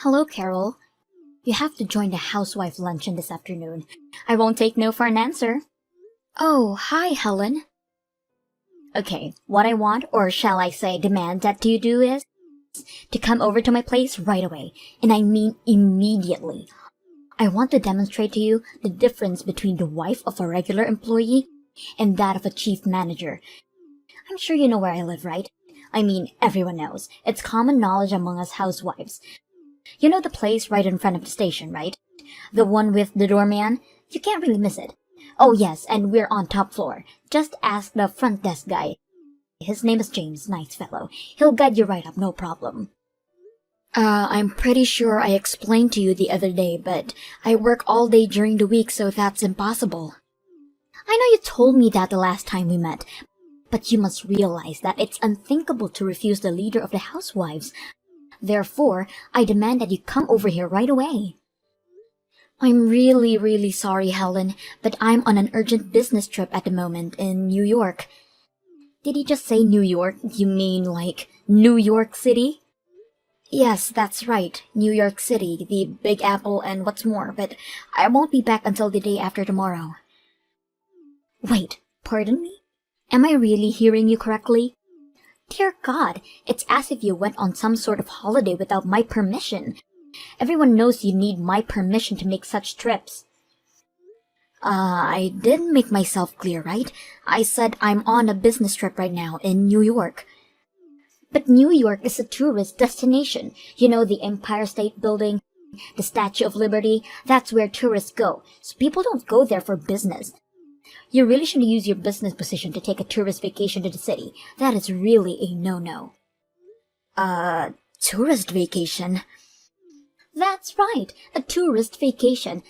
Hello, Carol. You have to join the housewife luncheon this afternoon. I won't take no for an answer. Oh, hi, Helen. Okay, what I want, or shall I say demand that you do is to come over to my place right away, and I mean immediately. I want to demonstrate to you the difference between the wife of a regular employee and that of a chief manager. I'm sure you know where I live, right? I mean, everyone knows. It's common knowledge among us housewives. You know the place right in front of the station, right? The one with the doorman? You can't really miss it. Oh yes, and we're on top floor. Just ask the front desk guy. His name is James, nice fellow. He'll guide you right up, no problem. I'm pretty sure I explained to you the other day, but I work all day during the week, so that's impossible. I know you told me that the last time we met, but you must realize that it's unthinkable to refuse the leader of the housewives. Therefore, I demand that you come over here right away. I'm really sorry, Helen, but I'm on an urgent business trip at the moment in New York. Did you just say New York? You mean like New York City? Yes, that's right, New York City, the Big Apple and what's more, but I won't be back until the day after tomorrow. Wait, pardon me? Am I really hearing you correctly? Dear God, it's as if you went on some sort of holiday without my permission. Everyone knows you need my permission to make such trips. I did make myself clear, right? I said I'm on a business trip right now in New York. But New York is a tourist destination. You know, the Empire State Building, the Statue of Liberty, that's where tourists go. So people don't go there for business. You really shouldn't use your business position to take a tourist vacation to the city. That is really a no-no. Tourist vacation? That's right, a tourist vacation.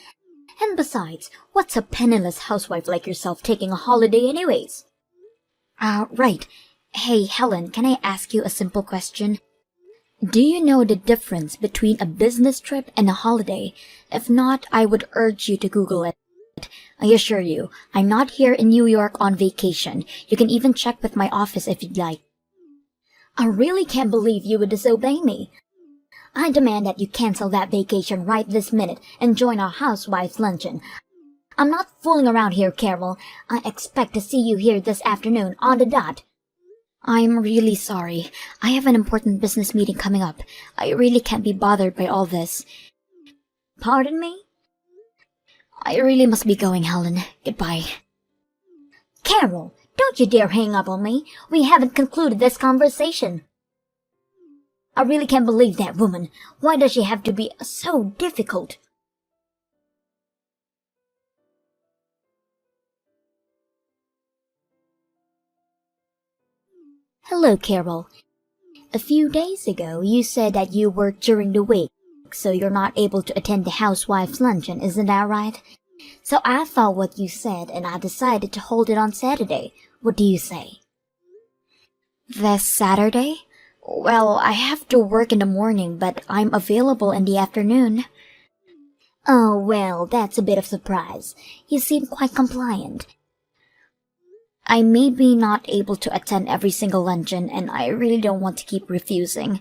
And besides, what's a penniless housewife like yourself taking a holiday anyways? Right. Hey, Helen, can I ask you a simple question? Do you know the difference between a business trip and a holiday? If not, I would urge you to Google it. I assure you, I'm not here in New York on vacation. You can even check with my office if you'd like. I really can't believe you would disobey me. I demand that you cancel that vacation right this minute and join our housewives luncheon. I'm not fooling around here, Carol. I expect to see you here this afternoon on the dot. I'm really sorry. I have an important business meeting coming up. I really can't be bothered by all this. Pardon me? I really must be going, Helen. Goodbye. Carol, don't you dare hang up on me. We haven't concluded this conversation. I really can't believe that woman. Why does she have to be so difficult? Hello, Carol. A few days ago, you said that you work during the week, so you're not able to attend the housewives' luncheon, isn't that right? So I thought what you said, and I decided to hold it on Saturday. What do you say? This Saturday? Well, I have to work in the morning, but I'm available in the afternoon. Oh, well, that's a bit of surprise. You seem quite compliant. I may be not able to attend every single luncheon, and I really don't want to keep refusing.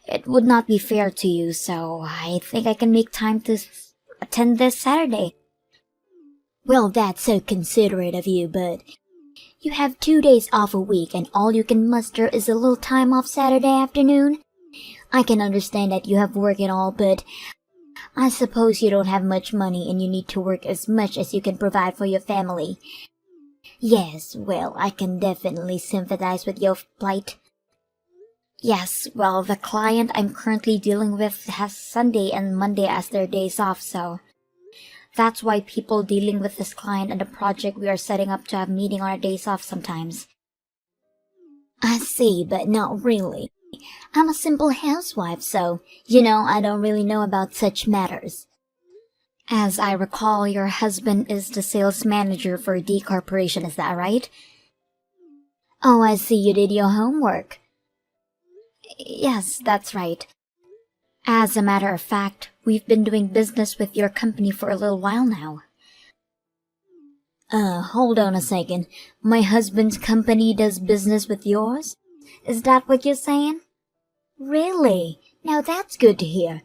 It would not be fair to you, so I think I can make time to attend this Saturday. Well, that's so considerate of you, but you have 2 days off a week, and all you can muster is a little time off Saturday afternoon? I can understand that you have work and all, but I suppose you don't have much money and you need to work as much as you can provide for your family. Yes, well, I can definitely sympathize with your plight. Yes, well, the client I'm currently dealing with has Sunday and Monday as their days off, so that's why people dealing with this client and the project we are setting up to have meeting on our days off sometimes. I see, but not really. I'm a simple housewife, so, I don't really know about such matters. As I recall, your husband is the sales manager for D Corporation, is that right? Oh, I see you did your homework. Yes, that's right. As a matter of fact, we've been doing business with your company for a little while now. Hold on a second. My husband's company does business with yours? Is that what you're saying? Really? Now that's good to hear.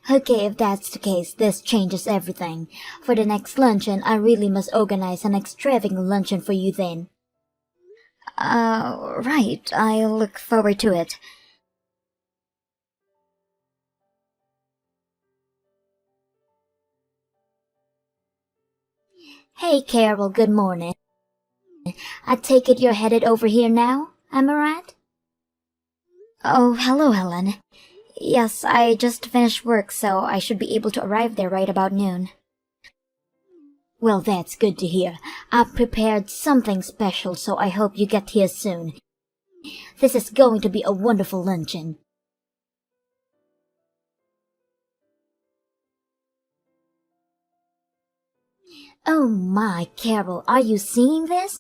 Okay, if that's the case, this changes everything. For the next luncheon, I really must organize an extravagant luncheon for you then. Right. I look forward to it. Hey, Carol, good morning. I take it you're headed over here now, am I right? Oh, hello, Helen. Yes, I just finished work, so I should be able to arrive there right about noon. Well, that's good to hear. I've prepared something special, so I hope you get here soon. This is going to be a wonderful luncheon. Oh my, Carol, are you seeing this?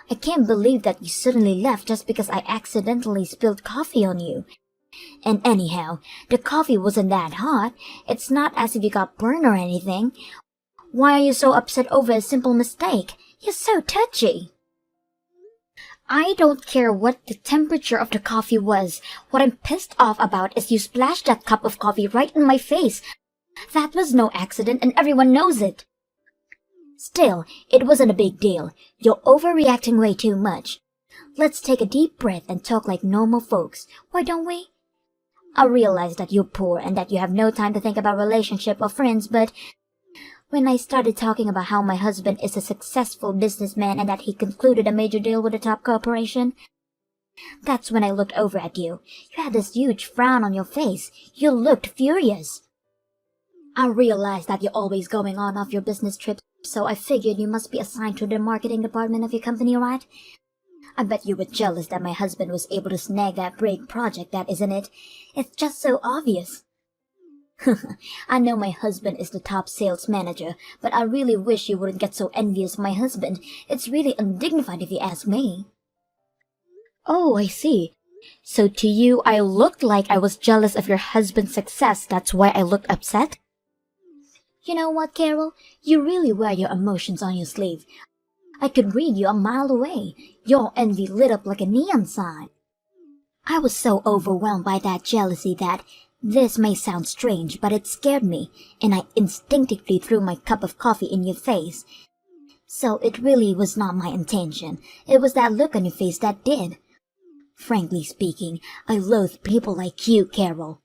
I can't believe that you suddenly left just because I accidentally spilled coffee on you. And anyhow, the coffee wasn't that hot. It's not as if you got burned or anything. Why are you so upset over a simple mistake? You're so touchy. I don't care what the temperature of the coffee was. What I'm pissed off about is you splashed that cup of coffee right in my face. That was no accident and everyone knows it. Still, it wasn't a big deal. You're overreacting way too much. Let's take a deep breath and talk like normal folks. Why don't we? I realize that you're poor and that you have no time to think about relationship or friends, but when I started talking about how my husband is a successful businessman and that he concluded a major deal with a top corporation, that's when I looked over at you. You had this huge frown on your face. You looked furious. I realized that you're always going on off your business trips, so I figured you must be assigned to the marketing department of your company, right? I bet you were jealous that my husband was able to snag that big project, that isn't it? It's just so obvious. I know my husband is the top sales manager, but I really wish you wouldn't get so envious of my husband. It's really undignified if you ask me. Oh, I see. So to you, I looked like I was jealous of your husband's success. That's why I looked upset? You know what, Carol? You really wear your emotions on your sleeve. I could read you a mile away. Your envy lit up like a neon sign. I was so overwhelmed by that jealousy that this may sound strange, but it scared me, and I instinctively threw my cup of coffee in your face. So it really was not my intention. It was that look on your face that did. Frankly speaking, I loathe people like you, Carol.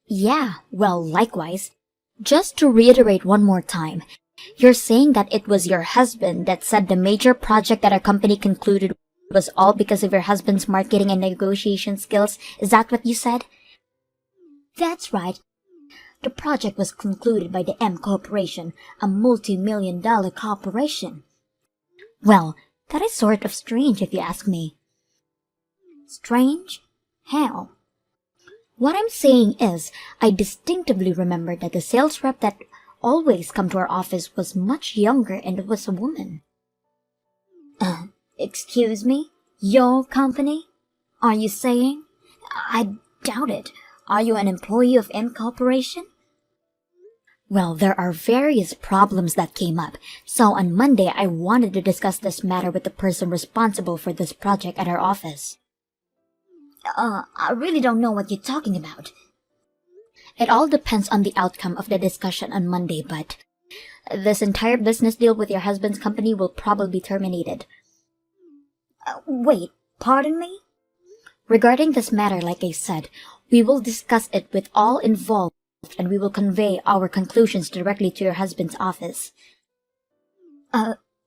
Yeah, well, likewise. Just to reiterate one more time, you're saying that it was your husband that said the major project that our company concluded was all because of your husband's marketing and negotiation skills? Is that what you said? That's right. The project was concluded by the M Corporation, a multi-million-dollar corporation. Well, that is sort of strange if you ask me. Strange? How? What I'm saying is, I distinctively remember that the sales rep that always come to our office was much younger and was a woman. Excuse me? Your company? Are you saying? I doubt it. Are you an employee of M Corporation? Well, there are various problems that came up, so on Monday I wanted to discuss this matter with the person responsible for this project at our office. I really don't know what you're talking about. It all depends on the outcome of the discussion on Monday, but this entire business deal with your husband's company will probably be terminated. Wait, pardon me? Regarding this matter, like I said, we will discuss it with all involved and we will convey our conclusions directly to your husband's office.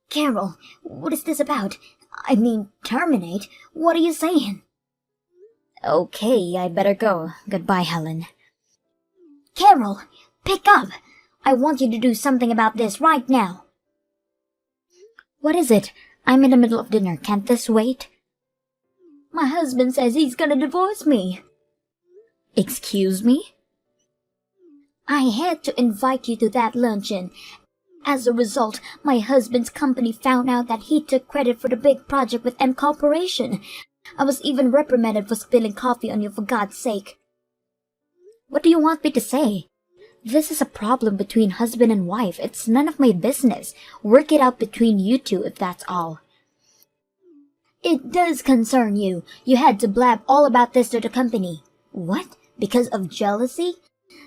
Carol, what is this about? I mean, terminate? What are you saying? Okay, I better go. Goodbye, Helen. Carol, pick up! I want you to do something about this right now. What is it? I'm in the middle of dinner. Can't this wait? My husband says he's gonna divorce me. Excuse me? I had to invite you to that luncheon. As a result, my husband's company found out that he took credit for the big project with M Corporation. I was even reprimanded for spilling coffee on you, for God's sake. What do you want me to say? This is a problem between husband and wife. It's none of my business. Work it out between you two if that's all. It does concern you. You had to blab all about this to the company. What? Because of jealousy?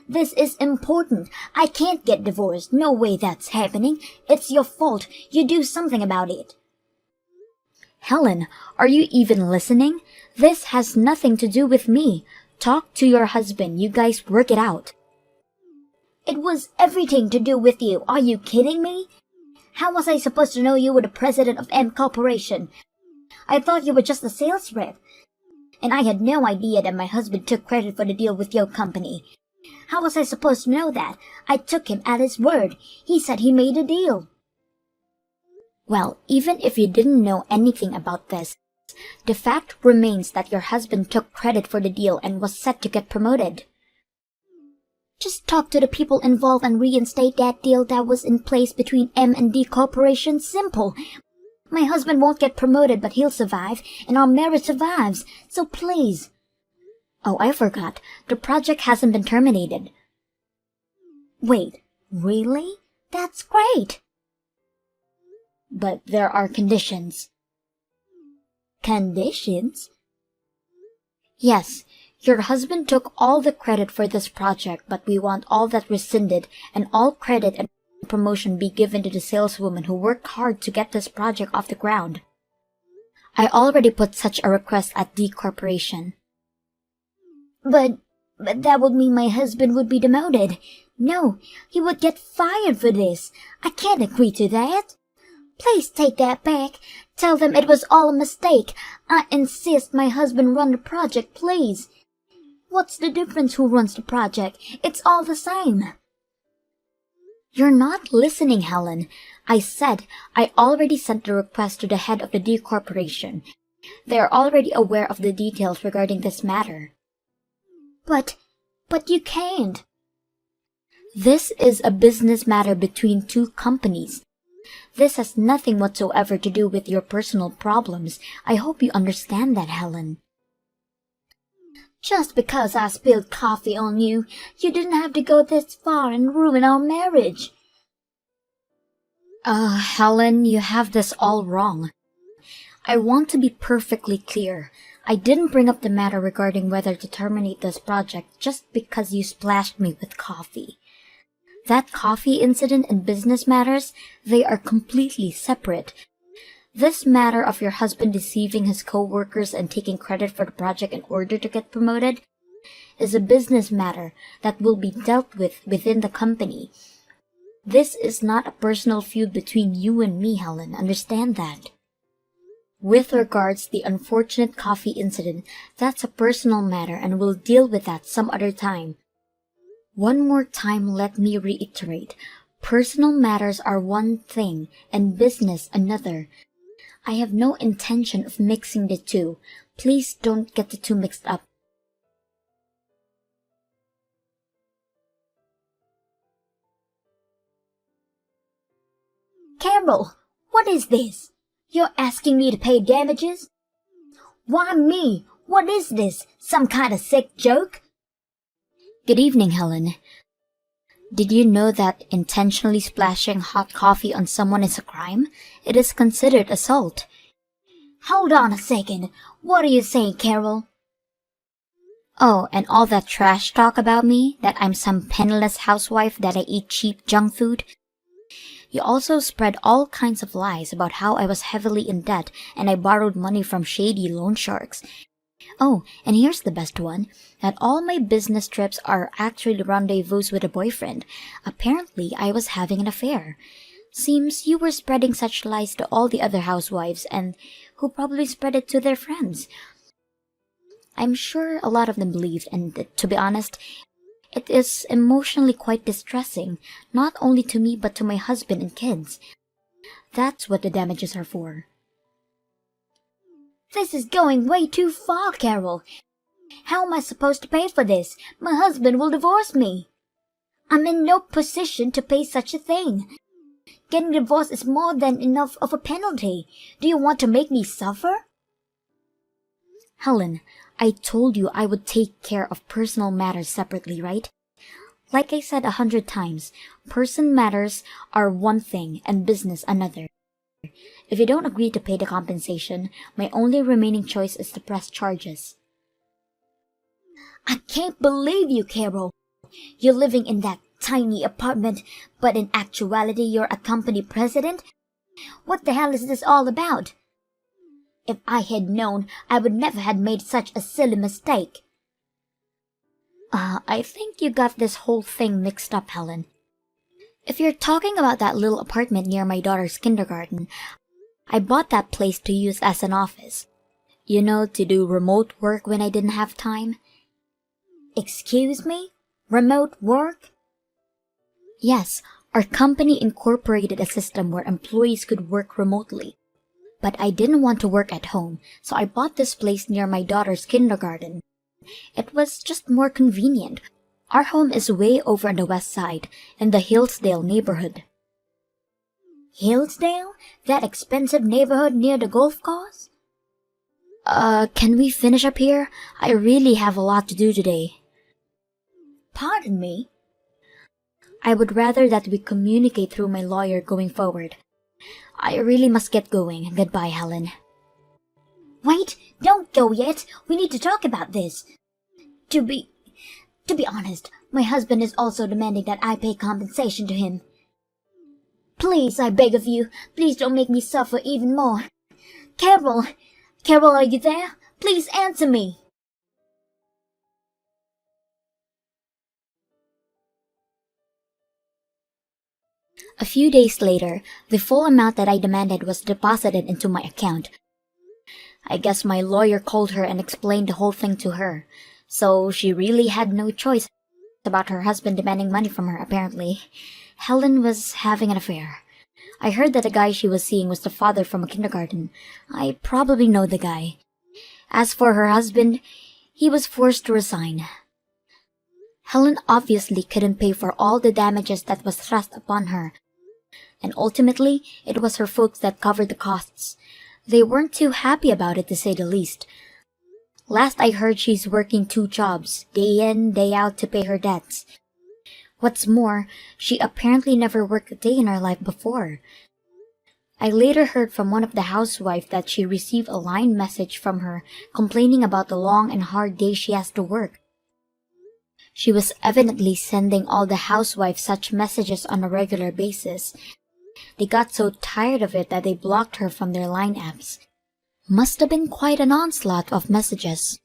This is important. I can't get divorced. No way that's happening. It's your fault. You do something about it. Helen, are you even listening? This has nothing to do with me. Talk to your husband. You guys work it out. It was everything to do with you. Are you kidding me? How was I supposed to know you were the president of M Corporation? I thought you were just a sales rep. And I had no idea that my husband took credit for the deal with your company. How was I supposed to know that? I took him at his word. He said he made a deal. Well, even if you didn't know anything about this, the fact remains that your husband took credit for the deal and was set to get promoted. Just talk to the people involved and reinstate that deal that was in place between M and D Corporation. Simple. My husband won't get promoted, but he'll survive, and our marriage survives. So please. Oh, I forgot. The project hasn't been terminated. Wait, really? That's great. But there are conditions. Conditions? Yes, your husband took all the credit for this project, but we want all that rescinded and all credit and promotion be given to the saleswoman who worked hard to get this project off the ground. I already put such a request at D Corporation. But that would mean my husband would be demoted. No, he would get fired for this. I can't agree to that. Please take that back. Tell them it was all a mistake. I insist my husband run the project, please. What's the difference who runs the project? It's all the same. You're not listening, Helen. I said I already sent the request to the head of the D Corporation. They are already aware of the details regarding this matter. But you can't. This is a business matter between two companies. This has nothing whatsoever to do with your personal problems. I hope you understand that, Helen. Just because I spilled coffee on you, you didn't have to go this far and ruin our marriage. Helen, you have this all wrong. I want to be perfectly clear. I didn't bring up the matter regarding whether to terminate this project just because you splashed me with coffee. That coffee incident and business matters, they are completely separate. This matter of your husband deceiving his co-workers and taking credit for the project in order to get promoted is a business matter that will be dealt with within the company. This is not a personal feud between you and me, Helen. Understand that. With regards to the unfortunate coffee incident, that's a personal matter and we'll deal with that some other time. One more time, let me reiterate. Personal matters are one thing and business another. I have no intention of mixing the two. Please don't get the two mixed up. Carol, what is this? You're asking me to pay damages? Why me? What is this? Some kind of sick joke? Good evening, Helen. Did you know that intentionally splashing hot coffee on someone is a crime? It is considered assault. Hold on a second. What are you saying, Carol? Oh, and all that trash talk about me, that I'm some penniless housewife, that I eat cheap junk food? You also spread all kinds of lies about how I was heavily in debt and I borrowed money from shady loan sharks. Oh, and here's the best one, that all my business trips are actually rendezvous with a boyfriend. Apparently, I was having an affair. Seems you were spreading such lies to all the other housewives, and who probably spread it to their friends. I'm sure a lot of them believed, and to be honest, it is emotionally quite distressing, not only to me but to my husband and kids. That's what the damages are for. This is going way too far, Carol. How am I supposed to pay for this? My husband will divorce me. I'm in no position to pay such a thing. Getting divorced is more than enough of a penalty. Do you want to make me suffer? Helen, I told you I would take care of personal matters separately, right? Like I said 100 times, person matters are one thing and business another. If you don't agree to pay the compensation, my only remaining choice is to press charges. I can't believe you, Carol. You're living in that tiny apartment, but in actuality you're a company president? What the hell is this all about? If I had known, I would never have made such a silly mistake. I think you got this whole thing mixed up, Helen. If you're talking about that little apartment near my daughter's kindergarten, I bought that place to use as an office. You know, to do remote work when I didn't have time. Excuse me? Remote work? Yes, our company incorporated a system where employees could work remotely. But I didn't want to work at home, so I bought this place near my daughter's kindergarten. It was just more convenient. Our home is way over on the west side, in the Hillsdale neighborhood. Hillsdale? That expensive neighborhood near the golf course? Can we finish up here? I really have a lot to do today. Pardon me? I would rather that we communicate through my lawyer going forward. I really must get going. Goodbye, Helen. Wait, don't go yet. We need to talk about this. To be honest, my husband is also demanding that I pay compensation to him. Please, I beg of you, please don't make me suffer even more. Carol! Carol, are you there? Please answer me. A few days later, the full amount that I demanded was deposited into my account. I guess my lawyer called her and explained the whole thing to her, so she really had no choice about her husband demanding money from her, apparently. Helen was having an affair. I heard that the guy she was seeing was the father from a kindergarten. I probably know the guy. As for her husband, he was forced to resign. Helen obviously couldn't pay for all the damages that was thrust upon her, and ultimately, it was her folks that covered the costs. They weren't too happy about it, to say the least. Last I heard, she's working 2 jobs, day in, day out, to pay her debts. What's more, she apparently never worked a day in her life before. I later heard from one of the housewives that she received a line message from her complaining about the long and hard days she has to work. She was evidently sending all the housewives such messages on a regular basis. They got so tired of it that they blocked her from their line apps. Must have been quite an onslaught of messages.